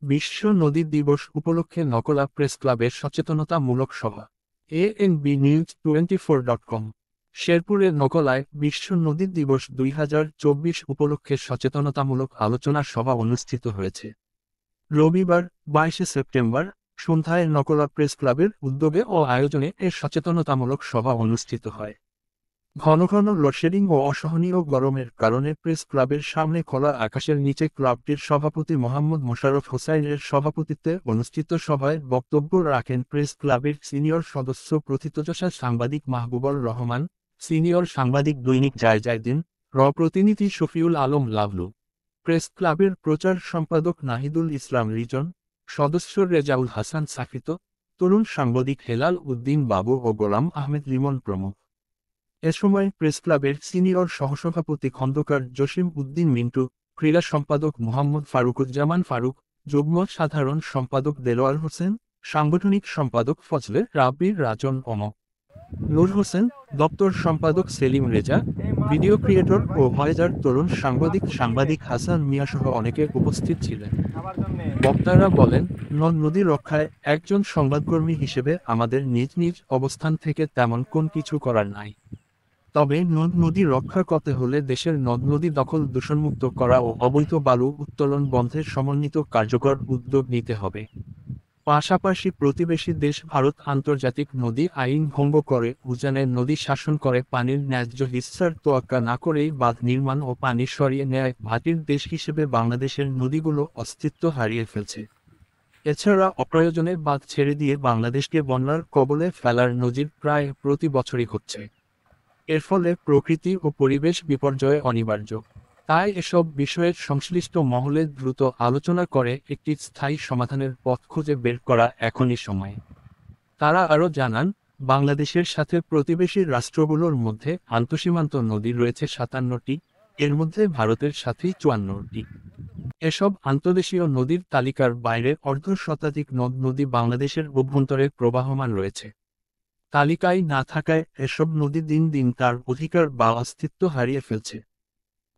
বিশ্ব নদী দিবস উপলক্ষে নকলা প্রেস ক্লাবের সচেতনতামূলক সভা। ANB news 24.com। শেরপুরের নকলায় বিশ্ব নদী দিবস 2024 উপলক্ষে সচেতনতামূলক আলোচনা সভা অনুষ্ঠিত হয়েছে। রবিবার 22 সেপ্টেম্বর সন্ধ্যায় নকলা প্রেস ক্লাবের উদ্যোগে ও আয়োজনে এর সচেতনতামূলক সভা অনুষ্ঠিত হয়। ঘন ঘন লোডশেডিং ও অসহনীয় গরমের কারণে প্রেস ক্লাবের সামনে খোলা আকাশের নিচে ক্লাবটির সভাপতি মোহাম্মদ মোশাররফ হোসাইনের সভাপতিত্বে অনুষ্ঠিত সভায় বক্তব্য রাখেন প্রেস ক্লাবের সিনিয়র সদস্য প্রথিতযশা সাংবাদিক মাহবুবুর রহমান, সিনিয়র সাংবাদিক দৈনিক জায়জায়দিন, প্রতিনিধি শফিউল আলম লাভলু, প্রেস ক্লাবের প্রচার সম্পাদক নাহিদুল ইসলাম রিজন, সদস্য রেজাউল হাসান সাকিত, তরুণ সাংবাদিক হেলাল উদ্দিন বাবু ও গোলাম আহমেদ লিমন প্রমুখ। এ সময় প্রেস ক্লাবের সিনিয়র সহসভাপতি খন্দকার জসিম উদ্দিন মিন্টু, ক্রীড়া সম্পাদক মোহাম্মদ ফারুকুজ্জামান ফারুক, যুগ্ম সাধারণ সম্পাদক দেলোয়ার হোসেন, সাংগঠনিক সম্পাদক ফজলে রাব্বির রাজন নূর হোসেন, দপ্তর সম্পাদক সেলিম রেজা, ভিডিও ক্রিয়েটর ও ভয়েজার তরুণ সাংবাদিক হাসান মিয়াসহ অনেকে উপস্থিত ছিলেন। বক্তারা বলেন, নদী রক্ষায় একজন সংবাদকর্মী হিসেবে আমাদের নিজ নিজ অবস্থান থেকে তেমন কোন কিছু করার নাই। তবে নদী রক্ষা করতে হলে দেশের নদ-নদী দখল দূষণমুক্ত করা ও অবৈধ বালু উত্তোলন বন্ধের সমন্বিত কার্যকর উদ্যোগ নিতে হবে। পাশাপাশি প্রতিবেশী দেশ ভারত আন্তর্জাতিক নদী আইন ভঙ্গ করে উজানের নদী শাসন করে পানির ন্যায্য হিস্সার তোয়াক্কা না করেই বাঁধ নির্মাণ ও পানি সরিয়ে নেয় ভাটির দেশ হিসেবে বাংলাদেশের নদীগুলো অস্তিত্ব হারিয়ে ফেলছে। এছাড়া অপ্রয়োজনে বাঁধ ছেড়ে দিয়ে বাংলাদেশকে বন্যার কবলে ফেলার নজির প্রায় প্রতি বছরই হচ্ছে। এর ফলে প্রকৃতি ও পরিবেশ বিপর্যয় অনিবার্য। তাই এসব বিষয়ের সংশ্লিষ্ট মহলে দ্রুত আলোচনা করে একটি স্থায়ী সমাধানের পথ খুঁজে বের করা এখনই সময়। তারা আরও জানান, বাংলাদেশের সাথে প্রতিবেশী রাষ্ট্রগুলোর মধ্যে আন্তঃসীমান্ত নদী রয়েছে 57টি, এর মধ্যে ভারতের সাথেই 54টি। এসব আন্তদেশীয় নদীর তালিকার বাইরে অর্ধশতাধিক নদ-নদী বাংলাদেশের অভ্যন্তরে প্রবাহমান রয়েছে। তালিকায় না থাকায় এসব নদী দিন দিন তার অধিকার বা অস্তিত্ব হারিয়ে ফেলছে।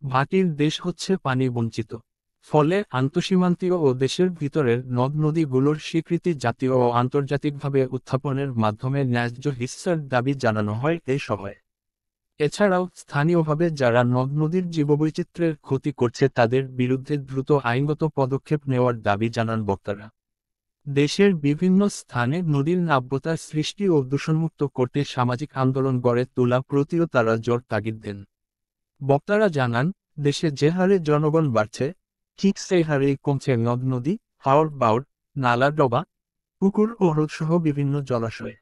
ভাটির দেশ হচ্ছে পানি বঞ্চিত। ফলে আন্তঃসীমান্তীয় ও দেশের ভিতরের নদ-নদীগুলোর স্বীকৃতি জাতীয় ও আন্তর্জাতিকভাবে উত্থাপনের মাধ্যমে ন্যায্য হিস্সার দাবি জানানো হয় এই সভায়। এছাড়াও স্থানীয়ভাবে যারা নদ-নদীর জীববৈচিত্র্যের ক্ষতি করছে তাদের বিরুদ্ধে দ্রুত আইনগত পদক্ষেপ নেওয়ার দাবি জানান বক্তারা। দেশের বিভিন্ন স্থানে নদীর নাব্যতা সৃষ্টি ও দূষণমুক্ত করতে সামাজিক আন্দোলন গড়ে তোলা প্রতিও তারা জোর তাগিদ দেন। বক্তারা জানান, দেশে যে হারে জনগণ বাড়ছে, ঠিক সেই হারেই কমছে নদ-নদী, হাওর-বাওর, নালা-ডোবা, পুকুর ও হ্রদসহ বিভিন্ন জলাশয়।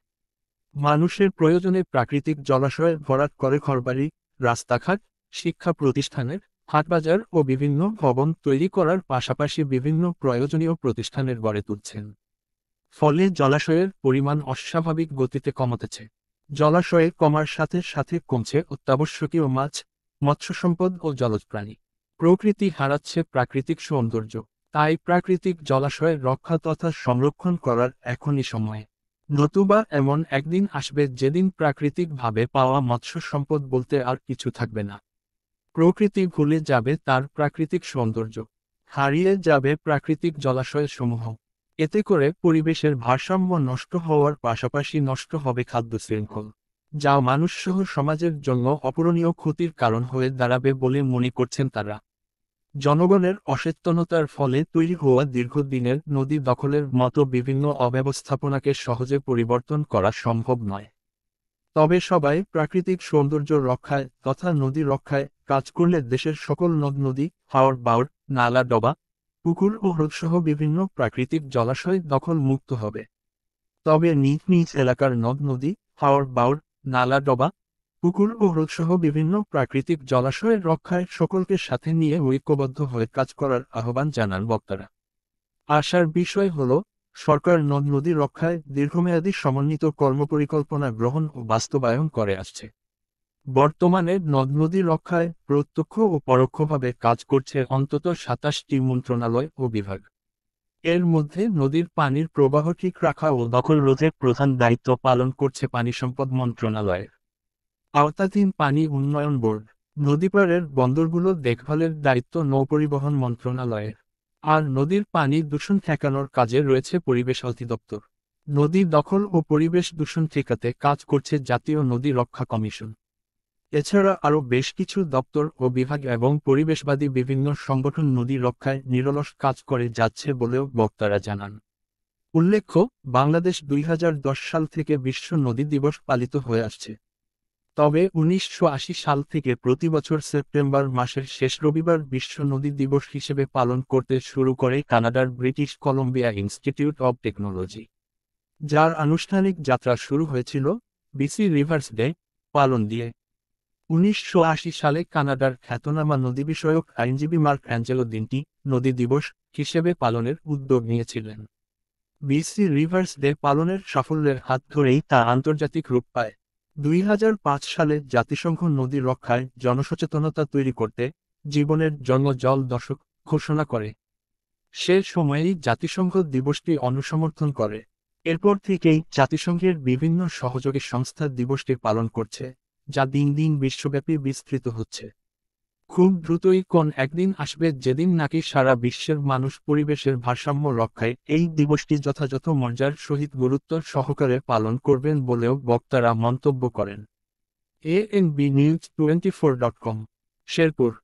মানুষের প্রয়োজনে প্রাকৃতিক জলাশয় ভরাট করে ঘরবাড়ি, রাস্তাঘাট, শিক্ষা প্রতিষ্ঠানের, হাটবাজার ও বিভিন্ন ভবন তৈরি করার পাশাপাশি বিভিন্ন প্রয়োজনীয় প্রতিষ্ঠানের গড়ে তুলছেন। ফলে জলাশয়ের পরিমাণ অস্বাভাবিক গতিতে কমতেছে। জলাশয়ে কমার সাথে সাথে কমছে অত্যাবশ্যকীয় মাছ, মৎস্য সম্পদ ও জলজ প্রাণী। প্রকৃতি হারাচ্ছে প্রাকৃতিক সৌন্দর্য। তাই প্রাকৃতিক জলাশয়ের রক্ষা তথা সংরক্ষণ করার এখনই সময়। নতুবা এমন একদিন আসবে যেদিন প্রাকৃতিকভাবে পাওয়া মৎস্য সম্পদ বলতে আর কিছু থাকবে না। প্রকৃতি ভুলে যাবে তার প্রাকৃতিক সৌন্দর্য। হারিয়ে যাবে প্রাকৃতিক জলাশয়সমূহ। এতে করে পরিবেশের ভারসাম্য নষ্ট হওয়ার পাশাপাশি নষ্ট হবে খাদ্য শৃঙ্খল, যা মানুষসহ সমাজের জন্য অপূরণীয় ক্ষতির কারণ হয়ে দাঁড়াবে বলে মনে করছেন তারা। জনগণের অসচেতনতার ফলে তৈরি হওয়া দীর্ঘদিনের নদী দখলের মতো বিভিন্ন অব্যবস্থাপনাকে সহজে পরিবর্তন করা সম্ভব নয়। তবে সবাই প্রাকৃতিক সৌন্দর্য রক্ষায় তথা নদী রক্ষায় কাজ করলে দেশের সকল নদ-নদী, হাওর-বাওর, নালা-ডোবা, পুকুর ও হ্রদসহ বিভিন্ন প্রাকৃতিক জলাশয় দখল মুক্ত হবে। তবে নিজ নিজ এলাকার নদ-নদী, হাওর-বাওর, নালা-ডোবা, পুকুর ও হ্রদসহ বিভিন্ন প্রাকৃতিক জলাশয়ের রক্ষায় সকলকে সাথে নিয়ে ঐক্যবদ্ধ হয়ে কাজ করার আহ্বান জানান বক্তারা। আশার বিষয় হল, সরকার নদ-নদী রক্ষায় দীর্ঘমেয়াদী সমন্বিত কর্মপরিকল্পনা গ্রহণ ও বাস্তবায়ন করে আসছে। বর্তমানে নদ-নদী রক্ষায় প্রত্যক্ষ ও পরোক্ষভাবে কাজ করছে অন্তত 27টি মন্ত্রণালয় ও বিভাগ। এর মধ্যে নদীর পানির প্রবাহ ঠিক রাখা ও দখল রোধের প্রধান দায়িত্ব পালন করছে পানি সম্পদ মন্ত্রণালয়ের আওতাধীন পানি উন্নয়ন বোর্ড। নদীপাড়ের বন্দরগুলো দেখভালের দায়িত্ব নৌপরিবহন মন্ত্রণালয়ের। আর নদীর পানি দূষণ ঠেকানোর কাজে রয়েছে পরিবেশ অধিদপ্তর। নদী দখল ও পরিবেশ দূষণ ঠেকাতে কাজ করছে জাতীয় নদী রক্ষা কমিশন। এছাড়া আরও বেশ কিছু দপ্তর ও বিভাগ এবং পরিবেশবাদী বিভিন্ন সংগঠন নদী রক্ষায় নিরলস কাজ করে যাচ্ছে বলেও বক্তারা জানান। উল্লেখ্য, বাংলাদেশ ২০১০ সাল থেকে বিশ্ব নদী দিবস পালিত হয়ে আসছে। তবে ১৯৮০ সাল থেকে প্রতি বছর সেপ্টেম্বর মাসের শেষ রবিবার বিশ্ব নদী দিবস হিসেবে পালন করতে শুরু করে কানাডার British Columbia institute of technology, যার আনুষ্ঠানিক যাত্রা শুরু হয়েছিল বিসি রিভার্স ডে পালন দিয়ে। ১৯৮০ সালে কানাডার খ্যাতনামা নদী বিষয়ক আইনজীবী মার্ক অ্যাঞ্জেলো দিনটি নদী দিবস হিসেবে পালনের উদ্যোগ নিয়েছিলেন। বিসি রিভার্স ডে পালনের সাফল্যের হাত ধরেই তা আন্তর্জাতিক রূপ পায়। ২০০৫ সালে জাতিসংঘ নদী রক্ষায় জনসচেতনতা তৈরি করতে জীবনের জন্য জল দশক ঘোষণা করে। সে সময়েই জাতিসংঘ দিবসটি অনুসমর্থন করে। এরপর থেকেই জাতিসংঘের বিভিন্ন সহযোগী সংস্থা দিবসটি পালন করছে, যা দিন দিন বিশ্বব্যাপী বিস্তৃত হচ্ছে। খুব দ্রুতই কোন একদিন আসবে যেদিন নাকি সারা বিশ্বের মানুষ পরিবেশের ভারসাম্য রক্ষায় এই দিবসটি যথাযথ মর্যাদার সহিত গুরুত্ব সহকারে পালন করবেন বলেও বক্তারা মন্তব্য করেন। ANBnews24.com, শেরপুর।